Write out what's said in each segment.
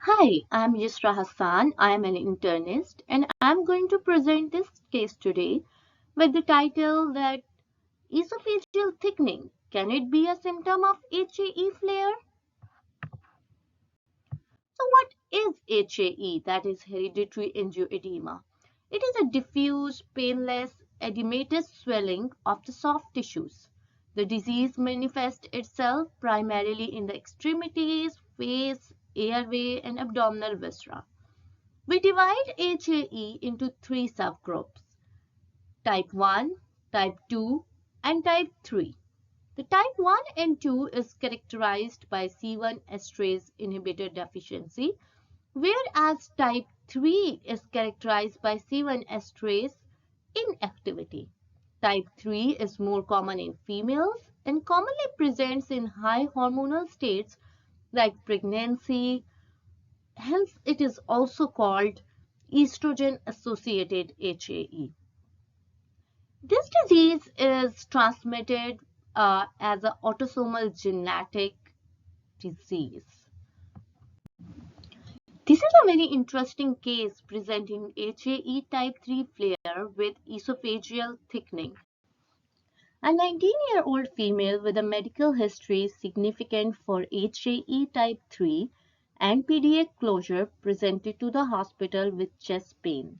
Hi, I'm Yusra Hassan. I am an internist and I'm going to present this case today with the title that esophageal thickening. Can it be a symptom of HAE flare? So what is HAE? That is hereditary angioedema. It is a diffuse, painless, edematous swelling of the soft tissues. The disease manifests itself primarily in the extremities, face, airway, and abdominal viscera. We divide HAE into three subgroups: type 1, type 2, and type 3. The type 1 and 2 is characterized by C1 esterase inhibitor deficiency, whereas type 3 is characterized by C1 esterase inactivity. Type 3 is more common in females and commonly presents in high hormonal states like pregnancy. Hence, it is also called estrogen-associated HAE. This disease is transmitted as an autosomal genetic disease. This is a very interesting case presenting HAE type 3 flare with esophageal thickening. A 19-year-old female with a medical history significant for HAE type 3 and PDA closure presented to the hospital with chest pain.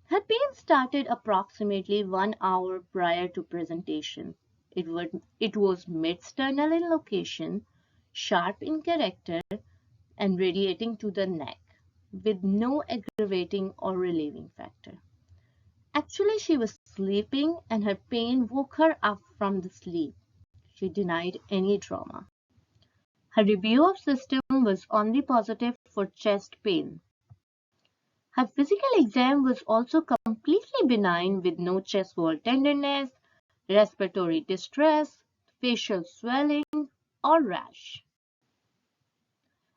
Her pain started approximately 1 hour prior to presentation. It was mid-sternal in location, sharp in character, and radiating to the neck, with no aggravating or relieving factor. Actually, she was sleeping and her pain woke her up from the sleep. She denied any trauma. Her review of system was only positive for chest pain. Her physical exam was also completely benign with no chest wall tenderness, respiratory distress, facial swelling, or rash.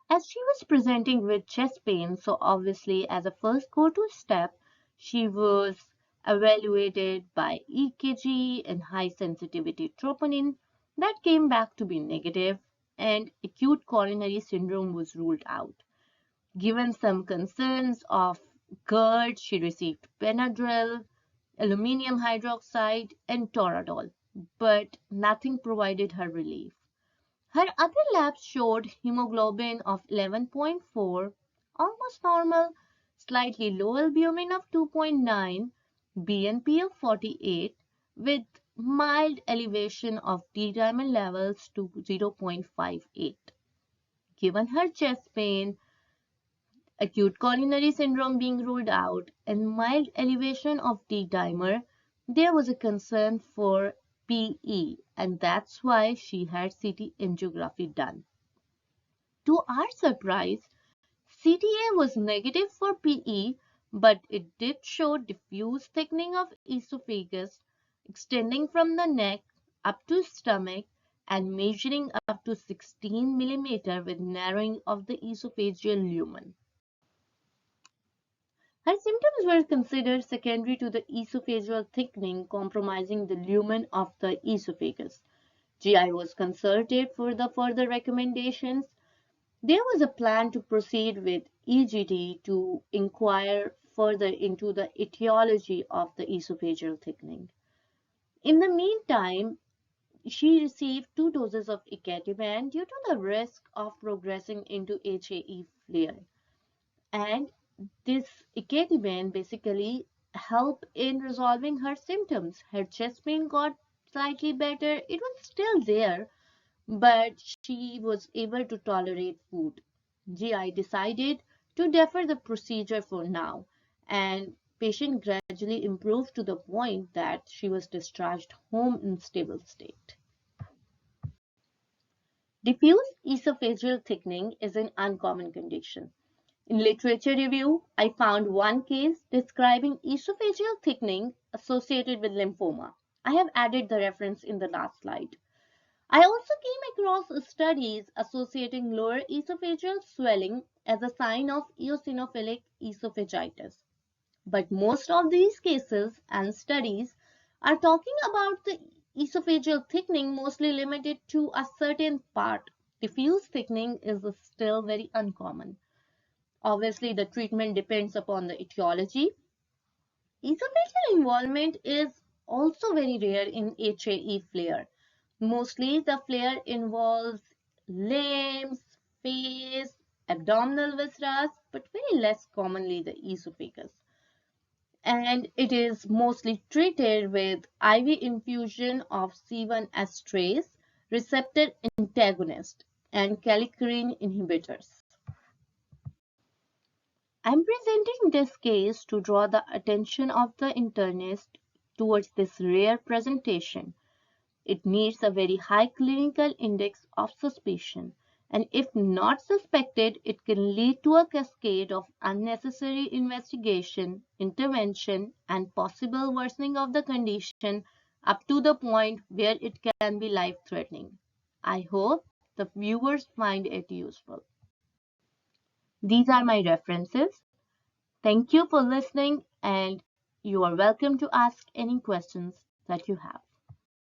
As she was presenting with chest pain, so obviously as a first go-to step, she was evaluated by EKG and high sensitivity troponin that came back to be negative, and acute coronary syndrome was ruled out. Given some concerns of GERD, she received Benadryl, aluminum hydroxide, and Toradol, but nothing provided her relief. Her other labs showed hemoglobin of 11.4, almost normal, slightly low albumin of 2.9, BNP of 48, with mild elevation of D-dimer levels to 0.58. Given her chest pain, acute coronary syndrome being ruled out, and mild elevation of D-dimer, there was a concern for PE, and that's why she had CT angiography done. To our surprise, CTA was negative for PE, but it did show diffuse thickening of esophagus extending from the neck up to stomach and measuring up to 16 millimeter with narrowing of the esophageal lumen. Her symptoms were considered secondary to the esophageal thickening, compromising the lumen of the esophagus. GI was consulted for the further recommendations. There was a plan to proceed with EGD to inquire further into the etiology of the esophageal thickening. In the meantime, she received 2 doses of icatibant due to the risk of progressing into HAE flare. And this icatibant basically helped in resolving her symptoms. Her chest pain got slightly better. It was still there, but she was able to tolerate food. GI decided to defer the procedure for now, and patient gradually improved to the point that she was discharged home in stable state. Diffuse esophageal thickening is an uncommon condition. In literature review, I found one case describing esophageal thickening associated with lymphoma. I have added the reference in the last slide. I also came across studies associating lower esophageal swelling as a sign of eosinophilic esophagitis. But most of these cases and studies are talking about the esophageal thickening mostly limited to a certain part. Diffuse thickening is still very uncommon. Obviously, the treatment depends upon the etiology. Esophageal involvement is also very rare in HAE flare. Mostly the flare involves limbs, face, abdominal viscera, but very less commonly the esophagus. And it is mostly treated with IV infusion of C1 esterase receptor antagonist and kallikrein inhibitors. I'm presenting this case to draw the attention of the internist towards this rare presentation. It needs a very high clinical index of suspicion, and if not suspected, it can lead to a cascade of unnecessary investigation, intervention, and possible worsening of the condition up to the point where it can be life-threatening. I hope the viewers find it useful. These are my references. Thank you for listening, and you are welcome to ask any questions that you have.